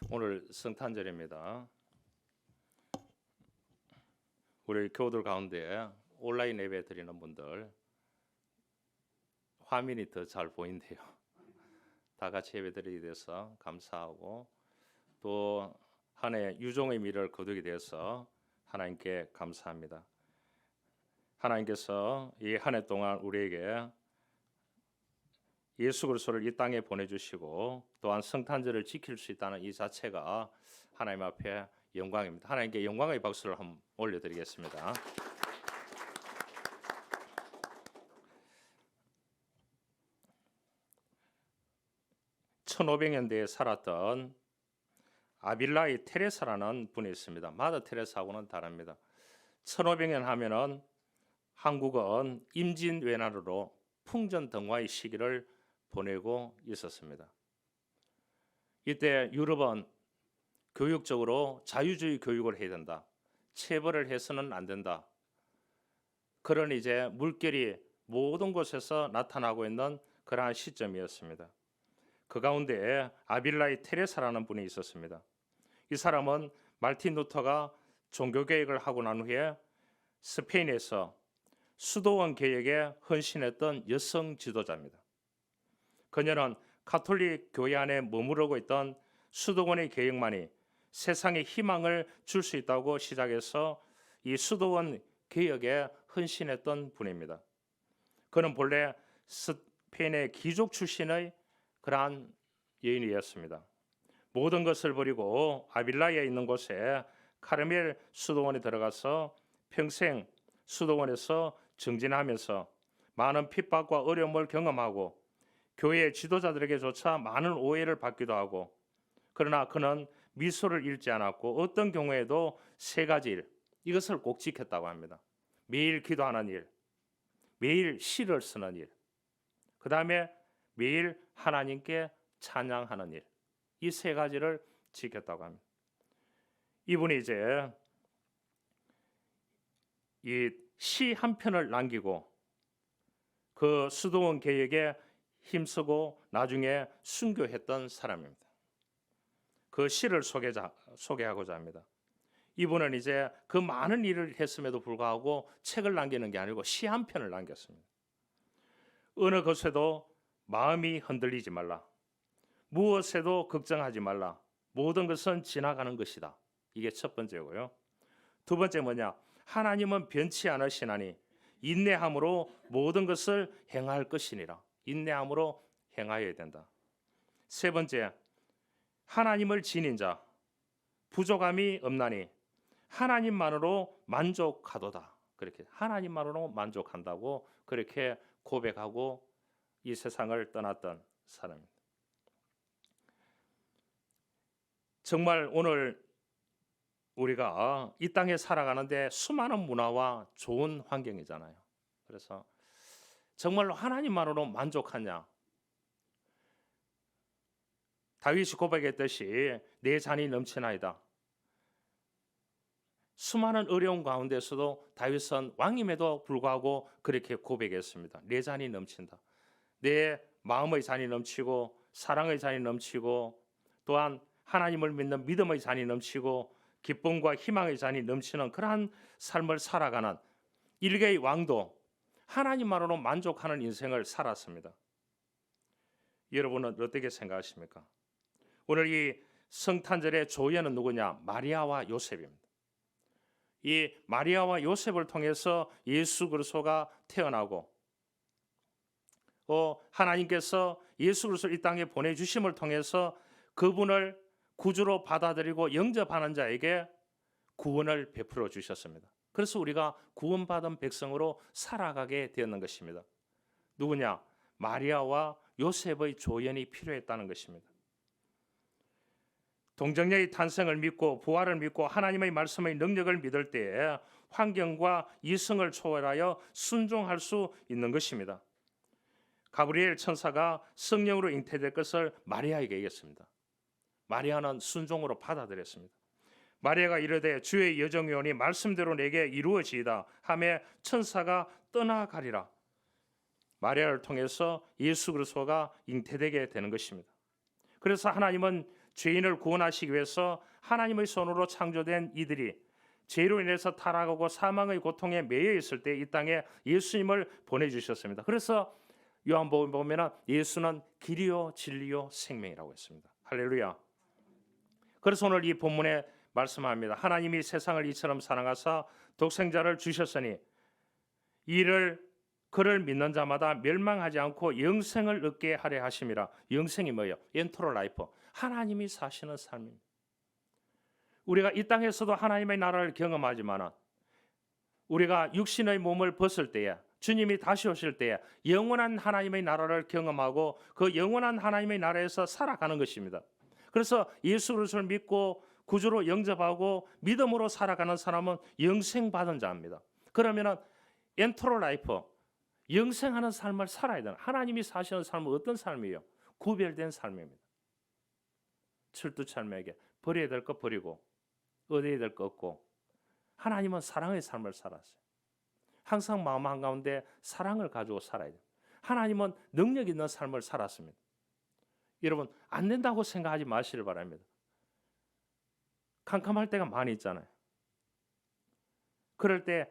오늘 성탄절입니다. 우리 교우들 가운데 온라인 예배 드리는 분들 화면이 더 잘 보인대요. 다 같이 예배 드리게 돼서 감사하고 또 한 해 유종의 미를 거두게 돼서 하나님께 감사합니다. 하나님께서 이 한 해 동안 우리에게 예수 그리스도를 이 땅에 보내주시고 또한 성탄절을 지킬 수 있다는 이 자체가 하나님 앞에 영광입니다. 하나님께 영광의 박수를 한번 올려드리겠습니다. (1500년대에) 살았던 아빌라이 테레사라는 분이 있습니다. 마더 테레사하고는 다릅니다. 1500년 하면은 한국은 임진왜란으로 풍전등화의 시기를 보내고 있었습니다. 이때 유럽은 교육적으로 자유주의 교육을 해야 된다. 체벌을 해서는 안 된다. 그런 이제 물결이 모든 곳에서 나타나고 있는 그러한 시점이었습니다. 그 가운데 아빌라이 테레사라는 분이 있었습니다. 이 사람은 말틴 루터가 종교개혁을 하고 난 후에 스페인에서 수도원 개혁에 헌신했던 여성 지도자입니다. 그녀는 가톨릭 교회 안에 머무르고 있던 수도원의 개혁만이 세상에 희망을 줄 수 있다고 시작해서 이 수도원 개혁에 헌신했던 분입니다. 그는 본래 스페인의 귀족 출신의 그러한 여인이었습니다. 모든 것을 버리고 아빌라에 있는 곳에 카르멜 수도원에 들어가서 평생 수도원에서 정진하면서 많은 핍박과 어려움을 경험하고 교회 지도자들에게조차 많은 오해를 받기도 하고, 그러나 그는 미소를 잃지 않았고 어떤 경우에도 세 가지 일, 이것을 꼭 지켰다고 합니다. 매일 기도하는 일, 매일 시를 쓰는 일, 그 다음에 매일 하나님께 찬양하는 일, 이 세 가지를 지켰다고 합니다. 이분이 이제 이 시 한 편을 남기고 그 수도원 개혁에 힘쓰고 나중에 순교했던 사람입니다. 그 시를 소개하고자 합니다. 이분은 이제 그 많은 일을 했음에도 불구하고 책을 남기는 게 아니고 시 한 편을 남겼습니다. 어느 것에도 마음이 흔들리지 말라. 무엇에도 걱정하지 말라. 모든 것은 지나가는 것이다. 이게 첫 번째고요. 두 번째 뭐냐? 하나님은 변치 않으시나니 인내함으로 모든 것을 행할 것이니라. 인내함으로 행하여야 된다. 세 번째, 하나님을 지닌 자, 부족함이 없나니 하나님만으로 만족하도다. 그렇게 하나님만으로 만족한다고 그렇게 고백하고 이 세상을 떠났던 사람입니다. 정말 오늘 우리가 이 땅에 살아가는데 수많은 문화와 좋은 환경이잖아요. 그래서 정말로 하나님만으로 만족하냐? 다윗이 고백했듯이 내 잔이 넘치나이다. 수많은 어려움 가운데서도 다윗은 왕임에도 불구하고 그렇게 고백했습니다. 내 잔이 넘친다. 내 마음의 잔이 넘치고 사랑의 잔이 넘치고 또한 하나님을 믿는 믿음의 잔이 넘치고 기쁨과 희망의 잔이 넘치는 그러한 삶을 살아가는 일개의 왕도 하나님만으로 만족하는 인생을 살았습니다. 여러분은 어떻게 생각하십니까? 오늘 이 성탄절의 조연은 누구냐? 마리아와 요셉입니다. 이 마리아와 요셉을 통해서 예수 그리스도가 태어나고 하나님께서 예수 그리스도를 이 땅에 보내주심을 통해서 그분을 구주로 받아들이고 영접하는 자에게 구원을 베풀어 주셨습니다. 그래서 우리가 구원받은 백성으로 살아가게 되었는 것입니다. 누구냐? 마리아와 요셉의 조연이 필요했다는 것입니다. 동정녀의 탄생을 믿고 부활을 믿고 하나님의 말씀의 능력을 믿을 때에 환경과 이성을 초월하여 순종할 수 있는 것입니다. 가브리엘 천사가 성령으로 잉태될 것을 마리아에게 얘기했습니다. 마리아는 순종으로 받아들였습니다. 마리아가 이르되 주의 여정이오니 말씀대로 내게 이루어지이다 하매 천사가 떠나가리라. 마리아를 통해서 예수 그리스도가 잉태되게 되는 것입니다. 그래서 하나님은 죄인을 구원하시기 위해서 하나님의 손으로 창조된 이들이 죄로 인해서 타락하고 사망의 고통에 매여 있을 때 이 땅에 예수님을 보내주셨습니다. 그래서 요한복음 보면 예수는 길이요 진리요 생명이라고 했습니다. 할렐루야. 그래서 오늘 이 본문에 말씀합니다. 하나님이 세상을 이처럼 사랑하사 독생자를 주셨으니 이를 그를 믿는 자마다 멸망하지 않고 영생을 얻게 하려 하심이라. 영생이 뭐예요? 엔토로 라이프. 하나님이 사시는 삶입니다. 우리가 이 땅에서도 하나님의 나라를 경험하지만 우리가 육신의 몸을 벗을 때에 주님이 다시 오실 때에 영원한 하나님의 나라를 경험하고 그 영원한 하나님의 나라에서 살아가는 것입니다. 그래서 예수 그리스도를 믿고 구주로 영접하고 믿음으로 살아가는 사람은 영생받은 자입니다. 그러면 엔토로 라이프, 영생하는 삶을 살아야 되는, 하나님이 사시는 삶은 어떤 삶이에요? 구별된 삶입니다. 철두철미하게 버려야 될 거 버리고 얻어야 될 거 얻고, 하나님은 사랑의 삶을 살았어요. 항상 마음 한가운데 사랑을 가지고 살아야 돼요. 하나님은 능력 있는 삶을 살았습니다. 여러분, 안 된다고 생각하지 마시길 바랍니다. 캄캄할 때가 많이 있잖아요. 그럴 때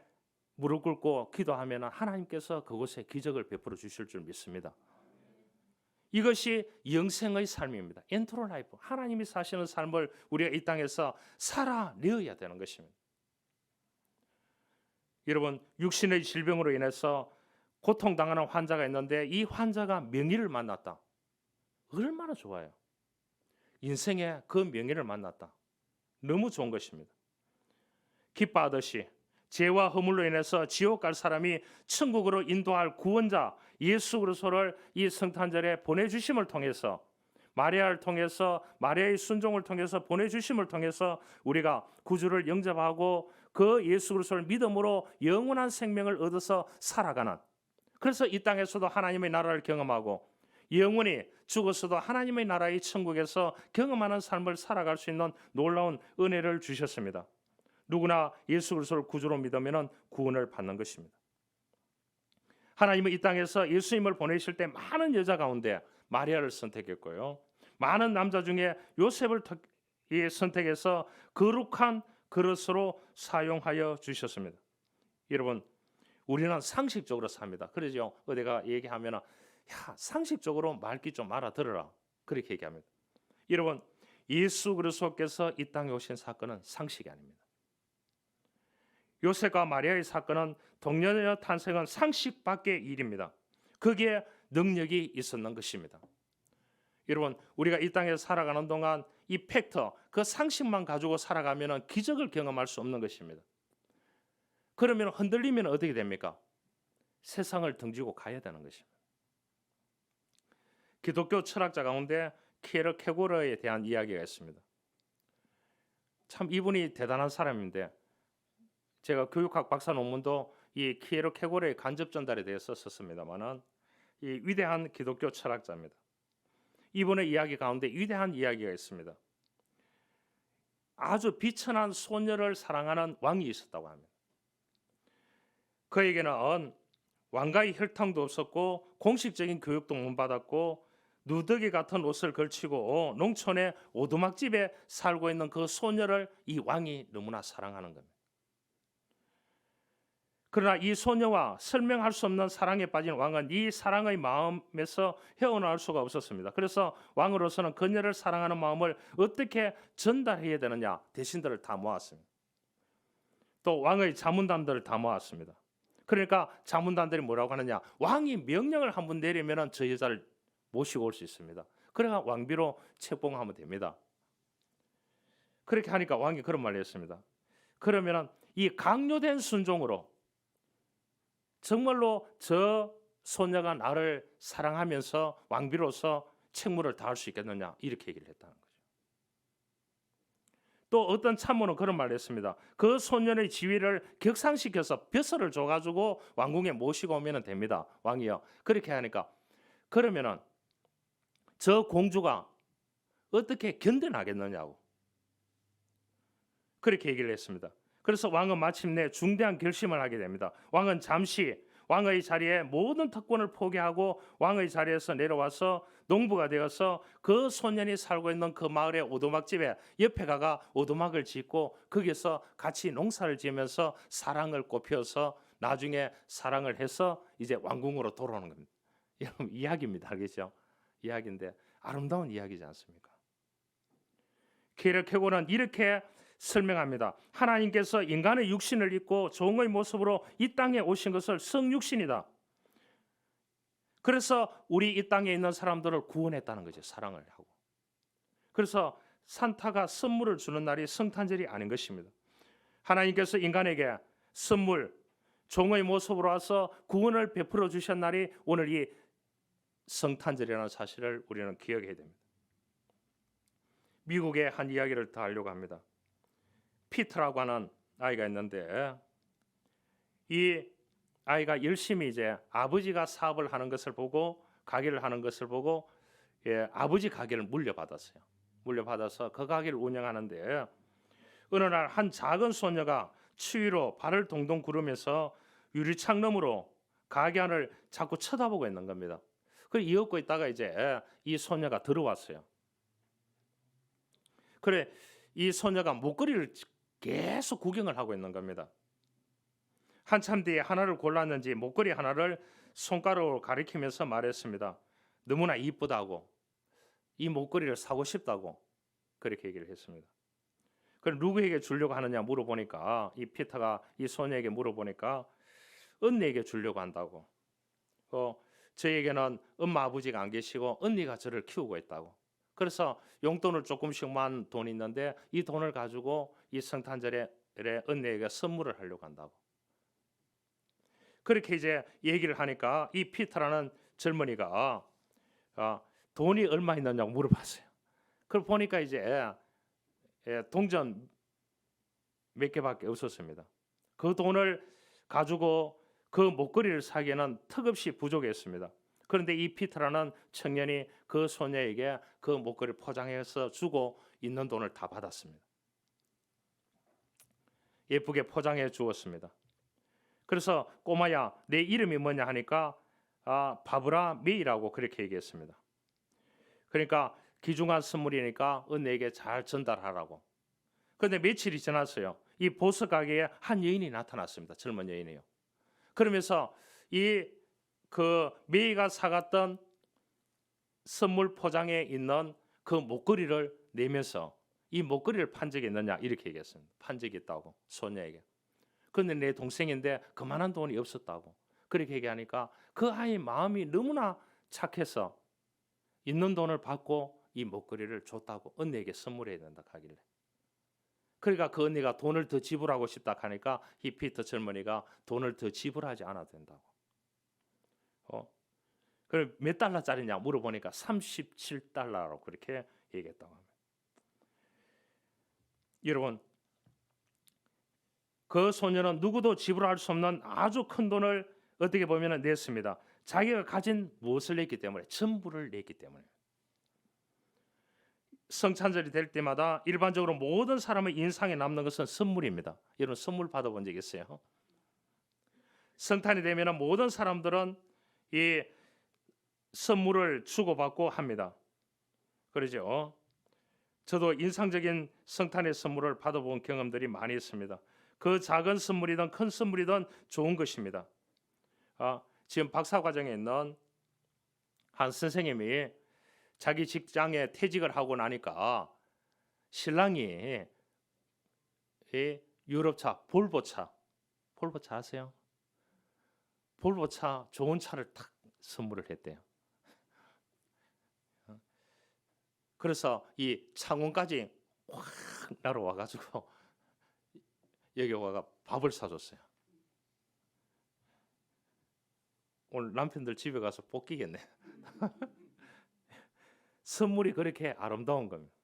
무릎 꿇고 기도하면 하나님께서 그곳에 기적을 베풀어 주실 줄 믿습니다. 이것이 영생의 삶입니다. 엔토로 라이프, 하나님이 사시는 삶을 우리가 이 땅에서 살아내어야 되는 것입니다. 여러분, 육신의 질병으로 인해서 고통당하는 환자가 있는데 이 환자가 명의를 만났다. 얼마나 좋아요. 인생에 그 명의를 만났다. 너무 좋은 것입니다. 기뻐하듯이 죄와 허물로 인해서 지옥 갈 사람이 천국으로 인도할 구원자 예수 그리스도를 이 성탄절에 보내주심을 통해서, 마리아를 통해서, 마리아의 순종을 통해서 보내주심을 통해서 우리가 구주를 영접하고 그 예수 그리스도를 믿음으로 영원한 생명을 얻어서 살아가는, 그래서 이 땅에서도 하나님의 나라를 경험하고 영원히 죽어서도 하나님의 나라의 천국에서 경험하는 삶을 살아갈 수 있는 놀라운 은혜를 주셨습니다. 누구나 예수 그리스도를 구주로 믿으면 구원을 받는 것입니다. 하나님은 이 땅에서 예수님을 보내실 때 많은 여자 가운데 마리아를 선택했고요, 많은 남자 중에 요셉을 선택해서 거룩한 그릇으로 사용하여 주셨습니다. 여러분, 우리는 상식적으로 삽니다. 그러죠. 어디가 얘기하면 야, 상식적으로 말귀 좀 알아들어라, 그렇게 얘기합니다. 여러분, 예수 그리스도께서 이 땅에 오신 사건은 상식이 아닙니다. 요셉과 마리아의 사건은 동녀의 탄생은 상식 밖의 일입니다. 거기에 능력이 있었는 것입니다. 여러분, 우리가 이 땅에 살아가는 동안 이 팩터, 그 상식만 가지고 살아가면 기적을 경험할 수 없는 것입니다. 그러면 흔들리면 어떻게 됩니까? 세상을 등지고 가야 되는 것입니다. 기독교 철학자 가운데 키에르 케고르에 대한 이야기가 있습니다. 참 이분이 대단한 사람인데, 제가 교육학 박사 논문도 이 키에르 케고르의 간접 전달에 대해서 썼습니다만은 이 위대한 기독교 철학자입니다. 이분의 이야기 가운데 위대한 이야기가 있습니다. 아주 비천한 소녀를 사랑하는 왕이 있었다고 합니다. 그에게는 왕가의 혈통도 없었고 공식적인 교육도 못 받았고 누더기 같은 옷을 걸치고 농촌의 오두막집에 살고 있는 그 소녀를 이 왕이 너무나 사랑하는 겁니다. 그러나 이 소녀와 설명할 수 없는 사랑에 빠진 왕은 이 사랑의 마음에서 헤어나올 수가 없었습니다. 그래서 왕으로서는 그녀를 사랑하는 마음을 어떻게 전달해야 되느냐, 대신들을 다 모았습니다. 또 왕의 자문단들을 다 모았습니다. 그러니까 자문단들이 뭐라고 하느냐, 왕이 명령을 한번 내리면 저 여자를 모시고 올 수 있습니다. 그래가 왕비로 책봉하면 됩니다. 그렇게 하니까 왕이 그런 말을 했습니다. 그러면 이 강요된 순종으로 정말로 저 소녀가 나를 사랑하면서 왕비로서 책무를 다할 수 있겠느냐, 이렇게 얘기를 했다는 거죠. 또 어떤 참모는 그런 말을 했습니다. 그 소년의 지위를 격상시켜서 벼슬을 줘가지고 왕궁에 모시고 오면 됩니다. 왕이요. 그렇게 하니까 그러면은 저 공주가 어떻게 견뎌나겠느냐고 그렇게 얘기를 했습니다. 그래서 왕은 마침내 중대한 결심을 하게 됩니다. 왕은 잠시 왕의 자리에 모든 특권을 포기하고 왕의 자리에서 내려와서 농부가 되어서 그 소년이 살고 있는 그 마을의 오두막집에 옆에 가가 오두막을 짓고 거기서 같이 농사를 지으면서 사랑을 꽃피워서 나중에 사랑을 해서 이제 왕궁으로 돌아오는 겁니다. 여러분 이야기입니다. 알겠죠? 이야기인데 아름다운 이야기지 않습니까? 케르케고는 이렇게 설명합니다. 하나님께서 인간의 육신을 입고 종의 모습으로 이 땅에 오신 것을 성육신이다. 그래서 우리 이 땅에 있는 사람들을 구원했다는 거죠. 사랑을 하고. 그래서 산타가 선물을 주는 날이 성탄절이 아닌 것입니다. 하나님께서 인간에게 선물, 종의 모습으로 와서 구원을 베풀어 주신 날이 오늘 이 성탄절이라는 사실을 우리는 기억해야 됩니다. 미국의 한 이야기를 더 하려고 합니다. 피터라고 하는 아이가 있는데 이 아이가 열심히 이제 아버지가 사업을 하는 것을 보고 가게를 하는 것을 보고 아버지 가게를 물려받았어요. 물려받아서 그 가게를 운영하는데 어느 날 한 작은 소녀가 추위로 발을 동동 구르면서 유리창 너머로 가게 안을 자꾸 쳐다보고 있는 겁니다. 그래 이었고 있다가 이제 이 소녀가 들어왔어요. 그래 이 소녀가 목걸이를 계속 구경을 하고 있는 겁니다. 한참 뒤에 하나를 골랐는지 목걸이 하나를 손가락으로 가리키면서 말했습니다. 너무나 이쁘다고, 이 목걸이를 사고 싶다고 그렇게 얘기를 했습니다. 그럼 누구에게 주려고 하느냐 물어보니까 이 피터가 이 소녀에게 물어보니까 언니에게 주려고 한다고. 저에게는 엄마 아버지가 안 계시고 언니가 저를 키우고 있다고. 그래서 용돈을 조금씩만 돈이 있는데 이 돈을 가지고 이 성탄절에 언니에게 선물을 하려고 한다고. 그렇게 이제 얘기를 하니까 이 피터라는 젊은이가 돈이 얼마 있느냐고 물어봤어요. 그걸 보니까 이제 동전 몇 개밖에 없었습니다. 그 돈을 가지고 그 목걸이를 사기에는 턱없이 부족했습니다. 그런데 이 피터라는 청년이 그 소녀에게 그 목걸이를 포장해서 주고 있는 돈을 다 받았습니다. 예쁘게 포장해 주었습니다. 그래서 꼬마야 내 이름이 뭐냐 하니까 바브라 메이라고 그렇게 얘기했습니다. 그러니까 귀중한 선물이니까 언니에게 잘 전달하라고. 그런데 며칠이 지났어요. 이 보석 가게에 한 여인이 나타났습니다. 젊은 여인이요. 그러면서 그 메이가 사갔던 선물 포장에 있는 그 목걸이를 내면서 이 목걸이를 판 적이 있느냐 이렇게 얘기했습니다. 판 적이 있다고 소녀에게. 그런데 내 동생인데 그만한 돈이 없었다고 그렇게 얘기하니까 그 아이 마음이 너무나 착해서 있는 돈을 받고 이 목걸이를 줬다고 언니에게 선물해야 된다 하길래. 그러니까 그 언니가 돈을 더 지불하고 싶다 하니까 이 피터 젊은이가 돈을 더 지불하지 않아도 된다고. 그럼 몇 달러짜리냐 물어보니까 37달러라고 그렇게 얘기했다고 합니다. 여러분, 그 소녀는 누구도 지불할 수 없는 아주 큰 돈을 어떻게 보면 냈습니다. 자기가 가진 무엇을 냈기 때문에, 전부를 냈기 때문에. 성탄절이 될 때마다 일반적으로 모든 사람의 인상에 남는 것은 선물입니다. 여러분 선물 받아본 적 있어요? 성탄이 되면 모든 사람들은 이 선물을 주고받고 합니다. 그러죠? 저도 인상적인 성탄의 선물을 받아본 경험들이 많이 있습니다. 그 작은 선물이든 큰 선물이든 좋은 것입니다. 지금 박사과정에 있는 한 선생님이 자기 직장에 퇴직을 하고 나니까 신랑이 유럽차 볼보차 아세요? 볼보차 좋은 차를 탁 선물을 했대요. 그래서 이 창원까지 확 날아와가지고 여기 와가 밥을 사줬어요. 오늘 남편들 집에 가서 볶이겠네. 선물이 그렇게 아름다운 겁니다.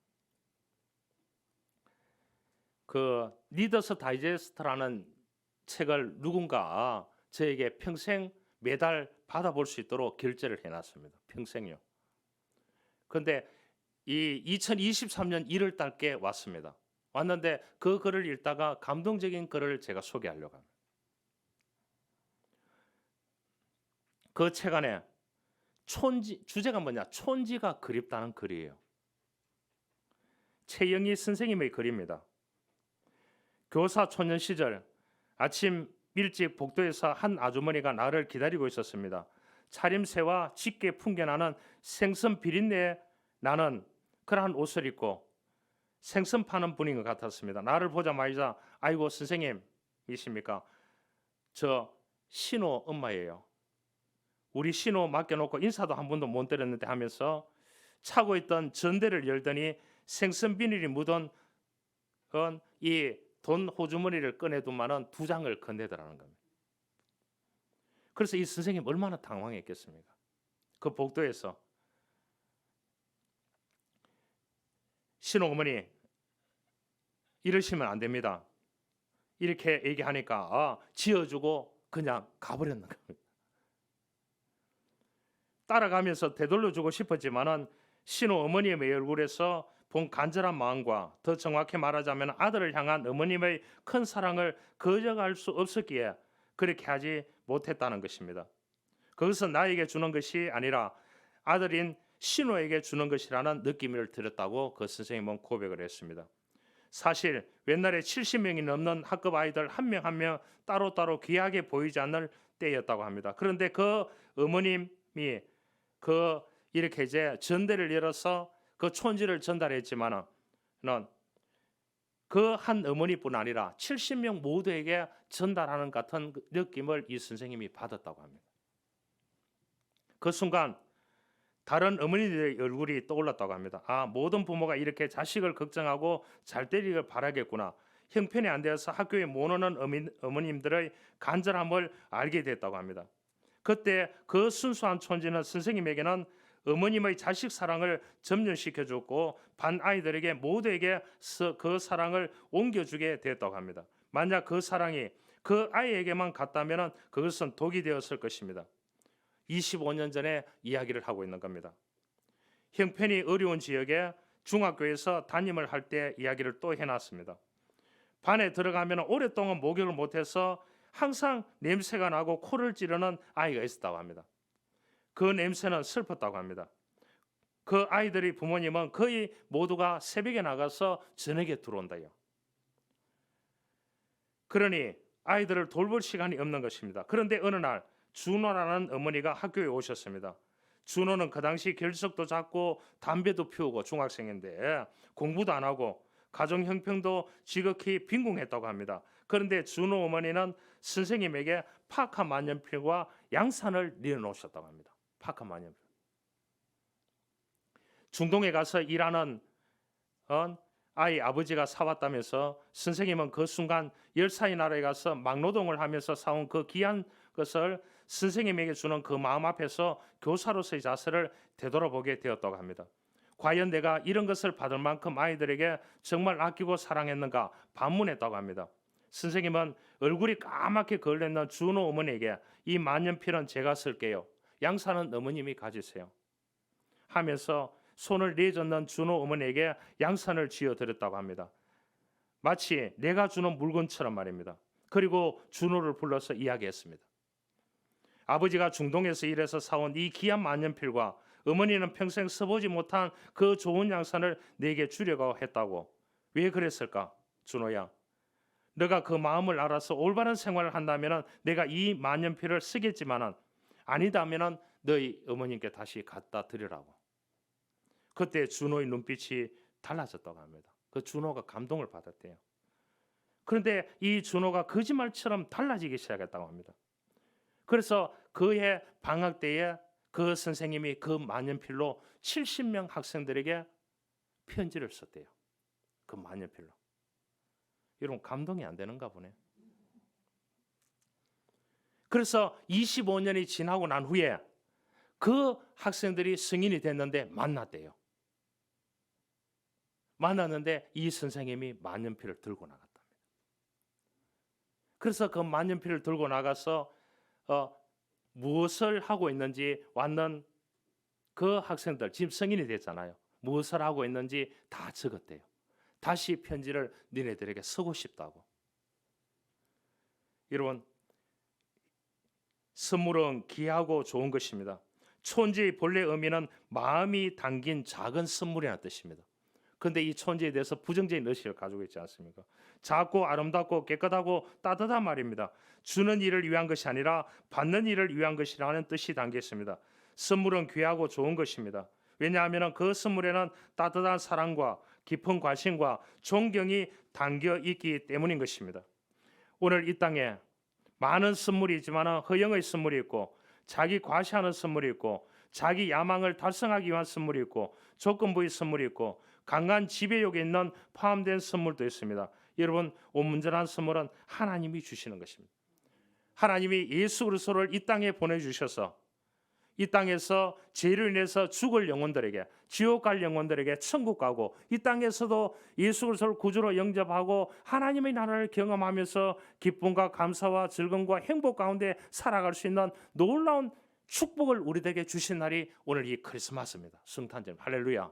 그 리더스 다이제스트라는 책을 누군가 저에게 평생 매달 받아볼 수 있도록 결제를 해놨습니다. 평생요. 그런데 이 2023년 1월 달께 왔습니다. 왔는데 그 글을 읽다가 감동적인 글을 제가 소개하려고 합니다. 그 책 안에 주제가 뭐냐? 촌지가 그립다는 글이에요. 최영희 선생님의 글입니다. 교사 초년 시절 아침 일찍 복도에서 한 아주머니가 나를 기다리고 있었습니다. 차림새와 짙게 풍겨나는 생선 비린내에 나는 그러한 옷을 입고 생선 파는 분인 것 같았습니다. 나를 보자마자 아이고 선생님이십니까? 저 신호 엄마예요. 우리 신호 맡겨놓고 인사도 한 번도 못 드렸는데 하면서 차고 있던 전대를 열더니 생선 비닐이 묻은 이 돈 호주머니를 꺼내두만은 2장을 건네더라는 겁니다. 그래서 이 선생님 얼마나 당황했겠습니까? 그 복도에서 신호어머니 이러시면 안 됩니다. 이렇게 얘기하니까 지어주고 그냥 가버렸는 겁니다. 따라가면서 되돌려주고 싶었지만은 신호어머니의 얼굴에서 본 간절한 마음과 더 정확히 말하자면 아들을 향한 어머님의 큰 사랑을 거절할 수 없었기에 그렇게 하지 못했다는 것입니다. 그것은 나에게 주는 것이 아니라 아들인 신호에게 주는 것이라는 느낌을 들었다고 그 선생님은 고백을 했습니다. 사실 옛날에 70명이 넘는 학급 아이들 한 명 한 명 따로따로 귀하게 보이지 않을 때였다고 합니다. 그런데 그 어머님이 이렇게 이제 전대를 열어서 그 촌지를 전달했지만은 그 한 어머니뿐 아니라 70명 모두에게 전달하는 같은 느낌을 이 선생님이 받았다고 합니다. 그 순간 다른 어머니들의 얼굴이 떠올랐다고 합니다. 모든 부모가 이렇게 자식을 걱정하고 잘 되기를 바라겠구나. 형편이 안 되어서 학교에 못 오는 어머님들의 간절함을 알게 됐다고 합니다. 그때 그 순수한 촌지는 선생님에게는 어머님의 자식 사랑을 점령시켜줬고 반 아이들에게 모두에게 그 사랑을 옮겨주게 되었다고 합니다. 만약 그 사랑이 그 아이에게만 갔다면 그것은 독이 되었을 것입니다. 25년 전에 이야기를 하고 있는 겁니다. 형편이 어려운 지역에 중학교에서 담임을 할 때 이야기를 또 해놨습니다. 반에 들어가면 오랫동안 목욕을 못해서 항상 냄새가 나고 코를 찌르는 아이가 있었다고 합니다. 그 냄새는 슬펐다고 합니다. 그 아이들의 부모님은 거의 모두가 새벽에 나가서 저녁에 들어온다요. 그러니 아이들을 돌볼 시간이 없는 것입니다. 그런데 어느 날 준호라는 어머니가 학교에 오셨습니다. 준호는 그 당시 결석도 작고 담배도 피우고 중학생인데 공부도 안 하고 가정 형편도 지극히 빈궁했다고 합니다. 그런데 준호 어머니는 선생님에게 파카 만년필과 양산을 내어놓으셨다고 합니다. 파카 만년필. 중동에 가서 일하는 아이 아버지가 사왔다면서 선생님은 그 순간 열사의 나라에 가서 막노동을 하면서 사온 그 귀한 것을 선생님에게 주는 그 마음 앞에서 교사로서의 자세를 되돌아보게 되었다고 합니다. 과연 내가 이런 것을 받을 만큼 아이들에게 정말 아끼고 사랑했는가 반문했다고 합니다. 선생님은 얼굴이 까맣게 걸렸는 준호 어머니에게 이 만년필은 제가 쓸게요. 양산은 어머님이 가지세요. 하면서 손을 내젓는 준호 어머니에게 양산을 쥐어드렸다고 합니다. 마치 내가 주는 물건처럼 말입니다. 그리고 준호를 불러서 이야기했습니다. 아버지가 중동에서 일해서 사온 이 귀한 만년필과 어머니는 평생 써보지 못한 그 좋은 양산을 내게 주려고 했다고. 왜 그랬을까? 준호야, 너가 그 마음을 알아서 올바른 생활을 한다면 내가 이 만년필을 쓰겠지만은 아니다면 너희 어머님께 다시 갖다 드리라고. 그때 준호의 눈빛이 달라졌다고 합니다. 그 준호가 감동을 받았대요. 그런데 이 준호가 거짓말처럼 달라지기 시작했다고 합니다. 그래서 그해 방학 때에 그 선생님이 그 만년필로 70명 학생들에게 편지를 썼대요. 그 만년필로. 여러분 감동이 안 되는가 보네. 그래서 25년이 지나고 난 후에 그 학생들이 성인이 됐는데 만났대요. 만났는데 이 선생님이 만년필을 들고 나갔답니다. 그래서 그 만년필을 들고 나가서 무엇을 하고 있는지 왔는 그 학생들, 지금 성인이 됐잖아요. 무엇을 하고 있는지 다 적었대요. 다시 편지를 너네들에게 쓰고 싶다고. 여러분, 선물은 귀하고 좋은 것입니다. 촌지의 본래 의미는 마음이 담긴 작은 선물이라는 뜻입니다. 그런데 이 촌지에 대해서 부정적인 의식을 가지고 있지 않습니까? 작고 아름답고 깨끗하고 따뜻한 말입니다. 주는 일을 위한 것이 아니라 받는 일을 위한 것이라는 뜻이 담겨 있습니다. 선물은 귀하고 좋은 것입니다. 왜냐하면 그 선물에는 따뜻한 사랑과 깊은 관심과 존경이 담겨 있기 때문인 것입니다. 오늘 이 땅에 많은 선물이 있지만 허영의 선물이 있고 자기 과시하는 선물이 있고 자기 야망을 달성하기 위한 선물이 있고 조건부의 선물이 있고 강한 지배욕에 있는 포함된 선물도 있습니다. 여러분, 온전한 선물은 하나님이 주시는 것입니다. 하나님이 예수 그리스도를 이 땅에 보내주셔서 이 땅에서 죄로 인해서 죽을 영혼들에게, 지옥 갈 영혼들에게 천국 가고, 이 땅에서도 예수 그리스도를 구주로 영접하고 하나님의 나라를 경험하면서 기쁨과 감사와 즐거움과 행복 가운데 살아갈 수 있는 놀라운 축복을 우리에게 주신 날이 오늘 이 크리스마스입니다. 성탄절. 할렐루야.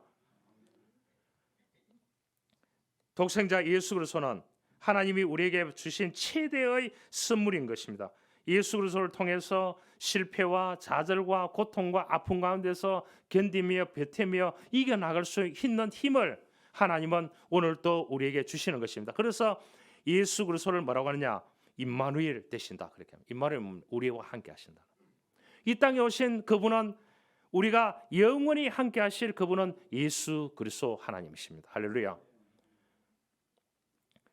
독생자 예수 그리스도는 하나님이 우리에게 주신 최대의 선물인 것입니다. 예수 그리스도를 통해서 실패와 좌절과 고통과 아픔 가운데서 견디며 버티며 이겨나갈 수 있는 힘을 하나님은 오늘 또 우리에게 주시는 것입니다. 그래서 예수 그리스도를 뭐라고 하느냐? 임마누엘 되신다. 그렇게 합니다. 임마누엘, 우리와 함께 하신다. 이 땅에 오신 그분은, 우리가 영원히 함께 하실 그분은 예수 그리스도 하나님이십니다. 할렐루야.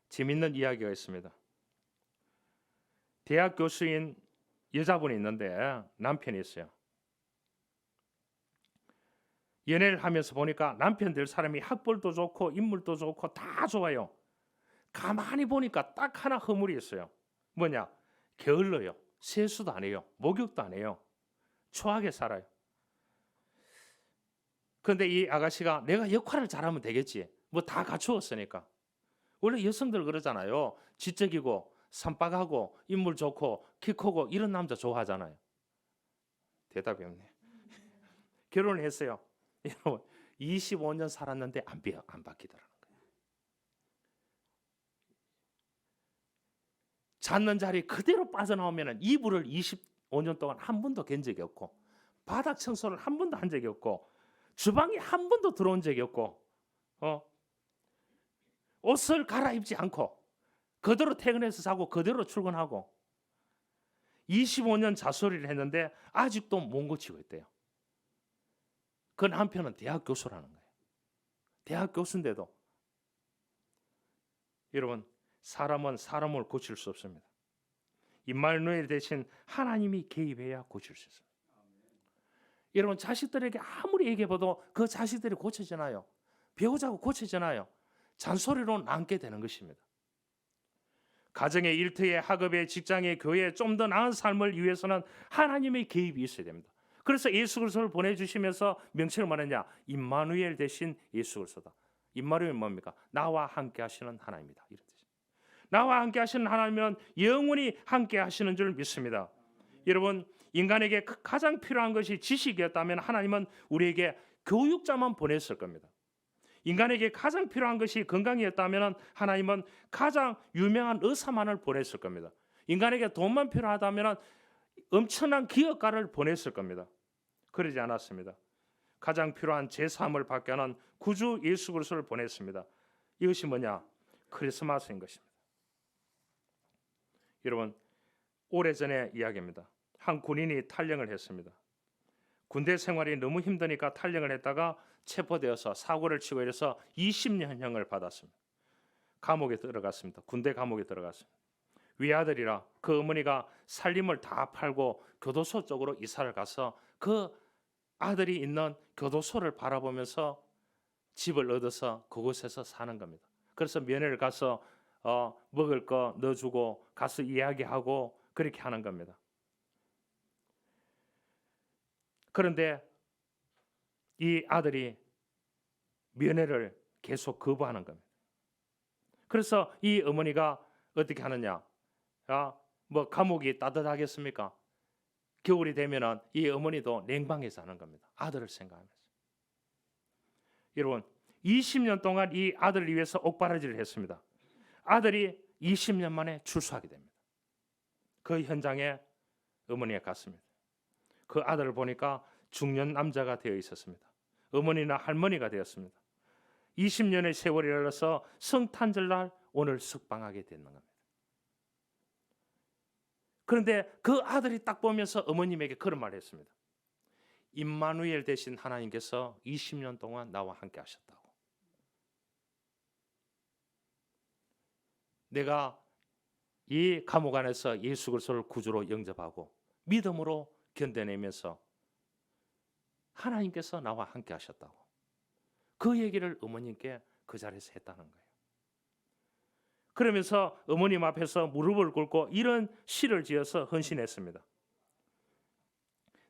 재밌는 이야기가 있습니다. 대학 교수인 여자분이 있는데 남편이 있어요. 연애를 하면서 보니까 남편 될 사람이 학벌도 좋고 인물도 좋고 다 좋아요. 가만히 보니까 딱 하나 허물이 있어요. 뭐냐? 게을러요. 세수도 안 해요. 목욕도 안 해요. 초하게 살아요. 그런데 이 아가씨가 내가 역할을 잘하면 되겠지. 뭐 다 갖추었으니까. 원래 여성들 그러잖아요. 지적이고 산박하고 인물 좋고 키 크고 이런 남자 좋아하잖아요. 대답이 없네. 결혼을 했어요. 25년 살았는데 안 바뀌더라는 거예요. 잤는 자리 그대로 빠져나오면 이불을 25년 동안 한 번도 갠 적이 없고, 바닥 청소를 한 번도 한 적이 없고, 주방에 한 번도 들어온 적이 없고, 옷을 갈아입지 않고 그대로 퇴근해서 자고 그대로 출근하고 25년 자소리를 했는데 아직도 못 고치고 있대요. 그 남편은 대학 교수라는 거예요. 대학 교수인데도. 여러분, 사람은 사람을 고칠 수 없습니다. 임마누엘 대신 하나님이 개입해야 고칠 수 있습니다. 여러분, 자식들에게 아무리 얘기해봐도 그 자식들이 고쳐지나요? 배우자고 고쳐지나요? 잔소리로 남게 되는 것입니다. 가정의 일터에, 학업에, 직장에, 교회에 좀 더 나은 삶을 위해서는 하나님의 개입이 있어야 됩니다. 그래서 예수 그리스도를 보내주시면서 명칭을 말하냐? 임마누엘 대신 예수 그리스도다. 임마누엘 뭡니까? 나와 함께 하시는 하나님이다. 이런 뜻입니다. 나와 함께 하시는 하나님은 영원히 함께 하시는 줄 믿습니다. 여러분, 인간에게 가장 필요한 것이 지식이었다면 하나님은 우리에게 교육자만 보냈을 겁니다. 인간에게 가장 필요한 것이 건강이었다면 하나님은 가장 유명한 의사만을 보냈을 겁니다. 인간에게 돈만 필요하다면 엄청난 기업가를 보냈을 겁니다. 그러지 않았습니다. 가장 필요한 제3을 받게 하는 구주 예수 그리스도를 보냈습니다. 이것이 뭐냐? 크리스마스인 것입니다. 여러분, 오래전의 이야기입니다. 한 군인이 탈영을 했습니다. 군대 생활이 너무 힘드니까 탈영을 했다가 체포되어서 사고를 치고 이래서 20년형을 받았습니다. 감옥에 들어갔습니다. 군대 감옥에 들어갔습니다. 외아들이라 그 어머니가 살림을 다 팔고 교도소 쪽으로 이사를 가서 그 아들이 있는 교도소를 바라보면서 집을 얻어서 그곳에서 사는 겁니다. 그래서 면회를 가서 먹을 거 넣어주고 가서 이야기하고 그렇게 하는 겁니다. 그런데 이 아들이 면회를 계속 거부하는 겁니다. 그래서 이 어머니가 어떻게 하느냐? 뭐 감옥이 따뜻하겠습니까? 겨울이 되면은 이 어머니도 냉방에서 하는 겁니다. 아들을 생각하면서. 여러분, 20년 동안 이 아들을 위해서 옥바라지를 했습니다. 아들이 20년 만에 출소하게 됩니다. 그 현장에 어머니가 갔습니다. 그 아들을 보니까 중년 남자가 되어 있었습니다. 어머니나 할머니가 되었습니다. 20년의 세월이 흘러서 성탄절날 오늘 석방하게 되는 겁니다. 그런데 그 아들이 딱 보면서 어머님에게 그런 말을 했습니다. 임마누엘 대신 하나님께서 20년 동안 나와 함께 하셨다고. 내가 이 감옥 안에서 예수 그리스도를 구주로 영접하고 믿음으로 견뎌내면서 하나님께서 나와 함께 하셨다고. 그 얘기를 어머님께 그 자리에서 했다는 거예요. 그러면서 어머님 앞에서 무릎을 꿇고 이런 시를 지어서 헌신했습니다.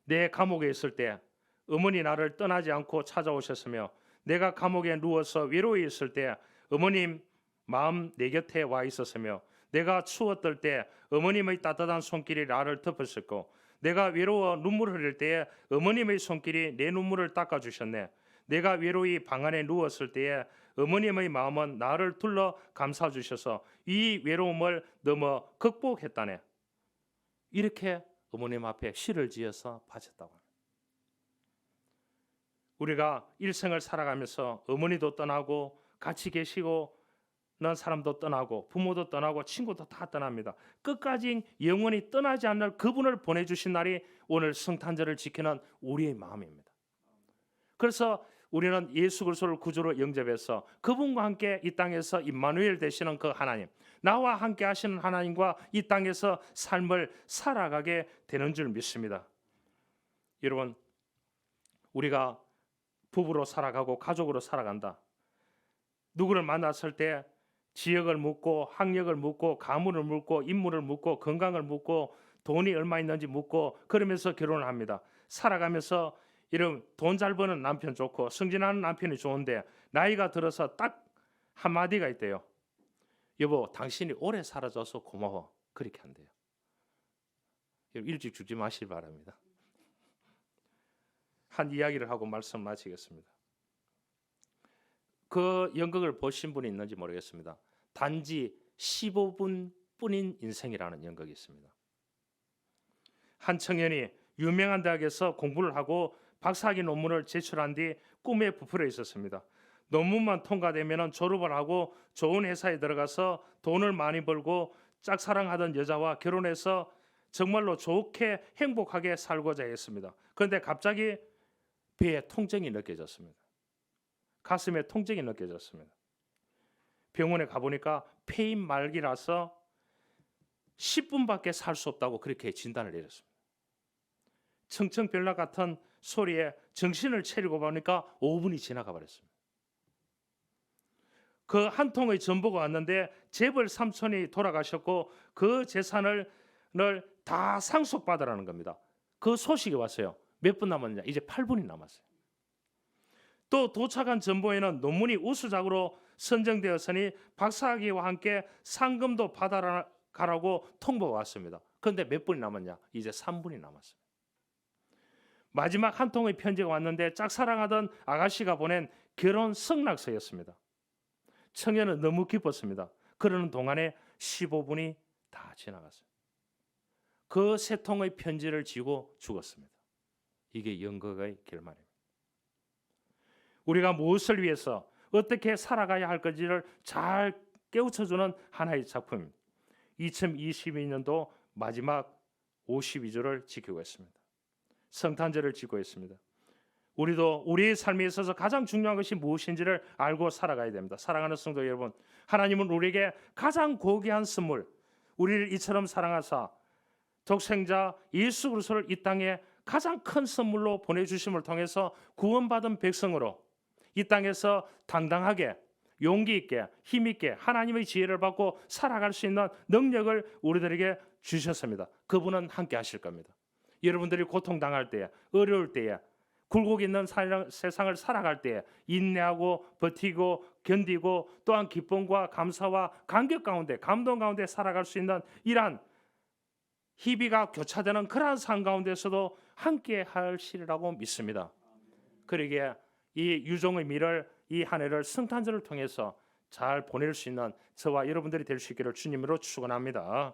내 감옥에 있을 때 어머니 나를 떠나지 않고 찾아오셨으며 내가 감옥에 누워서 외로이 있을 때 어머님 마음 내 곁에 와 있었으며 내가 추웠을 때 어머님의 따뜻한 손길이 나를 덮었었고 내가 외로워 눈물 흘릴 때에 어머님의 손길이 내 눈물을 닦아주셨네. 내가 외로이 방 안에 누웠을 때에 어머님의 마음은 나를 둘러 감싸주셔서 이 외로움을 넘어 극복했다네. 이렇게 어머님 앞에 시를 지어서 바쳤다고 합니다. 우리가 일생을 살아가면서 어머니도 떠나고 같이 계시고 난 사람도 떠나고 부모도 떠나고 친구도 다 떠납니다. 끝까지 영원히 떠나지 않는 그분을 보내주신 날이 오늘 성탄절을 지키는 우리의 마음입니다. 그래서 우리는 예수 그리스도를 구주로 영접해서 그분과 함께 이 땅에서 임마누엘 되시는 그 하나님, 나와 함께 하시는 하나님과 이 땅에서 삶을 살아가게 되는 줄 믿습니다. 여러분, 우리가 부부로 살아가고 가족으로 살아간다. 누구를 만났을 때 지역을 묻고 학력을 묻고 가문을 묻고 인물을 묻고 건강을 묻고 돈이 얼마 있는지 묻고 그러면서 결혼을 합니다. 살아가면서 이런 돈 잘 버는 남편 좋고 승진하는 남편이 좋은데 나이가 들어서 딱 한마디가 있대요. 여보, 당신이 오래 살아줘서 고마워. 그렇게 한대요. 일찍 죽지 마시기 바랍니다. 한 이야기를 하고 말씀 마치겠습니다. 그 연극을 보신 분이 있는지 모르겠습니다. 단지 15분 뿐인 인생이라는 연극이 있습니다. 한 청년이 유명한 대학에서 공부를 하고 박사학위 논문을 제출한 뒤 꿈에 부풀어 있었습니다. 논문만 통과되면 졸업을 하고 좋은 회사에 들어가서 돈을 많이 벌고 짝사랑하던 여자와 결혼해서 정말로 좋게 행복하게 살고자 했습니다. 그런데 갑자기 배에 통증이 느껴졌습니다. 가슴에 통증이 느껴졌습니다. 병원에 가보니까 폐인 말기라서 10분밖에 살 수 없다고 그렇게 진단을 내렸습니다. 청청별락 같은 소리에 정신을 차리고 보니까 5분이 지나가 버렸습니다. 그 한 통의 전보가 왔는데 재벌 삼촌이 돌아가셨고 그 재산을 다 상속받으라는 겁니다. 그 소식이 왔어요. 몇 분 남았냐? 이제 8분이 남았어요. 또 도착한 전보에는 논문이 우수작으로 선정되었으니 박사학위와 함께 상금도 받아가라고 통보가 왔습니다. 그런데 몇 분이 남았냐? 이제 3분이 남았어요. 마지막 한 통의 편지가 왔는데 짝사랑하던 아가씨가 보낸 결혼 승낙서였습니다. 청년은 너무 기뻤습니다. 그러는 동안에 15분이 다 지나갔어요. 그 세 통의 편지를 쥐고 죽었습니다. 이게 연극의 결말입니다. 우리가 무엇을 위해서 어떻게 살아가야 할 건지를 잘 깨우쳐주는 하나의 작품입니다. 2022년도 마지막 52주를 지키고 있습니다. 성탄절을 지키고 있습니다. 우리도 우리의 삶에 있어서 가장 중요한 것이 무엇인지를 알고 살아가야 됩니다. 사랑하는 성도 여러분, 하나님은 우리에게 가장 고귀한 선물, 우리를 이처럼 사랑하사 독생자 예수 그리스도를 이 땅에 가장 큰 선물로 보내주심을 통해서 구원받은 백성으로 이 땅에서 당당하게 용기 있게 힘 있게 하나님의 지혜를 받고 살아갈 수 있는 능력을 우리들에게 주셨습니다. 그분은 함께 하실 겁니다. 여러분들이 고통당할 때에 어려울 때에 굴곡 있는 세상을 살아갈 때에 인내하고 버티고 견디고 또한 기쁨과 감사와 감격 가운데 감동 가운데 살아갈 수 있는 이러한 희비가 교차되는 그러한 삶 가운데서도 함께 하시리라고 믿습니다. 그러기에 이 유종의 미를 이 한 해를 성탄절을 통해서 잘 보낼 수 있는 저와 여러분들이 될 수 있기를 주님으로 축원합니다.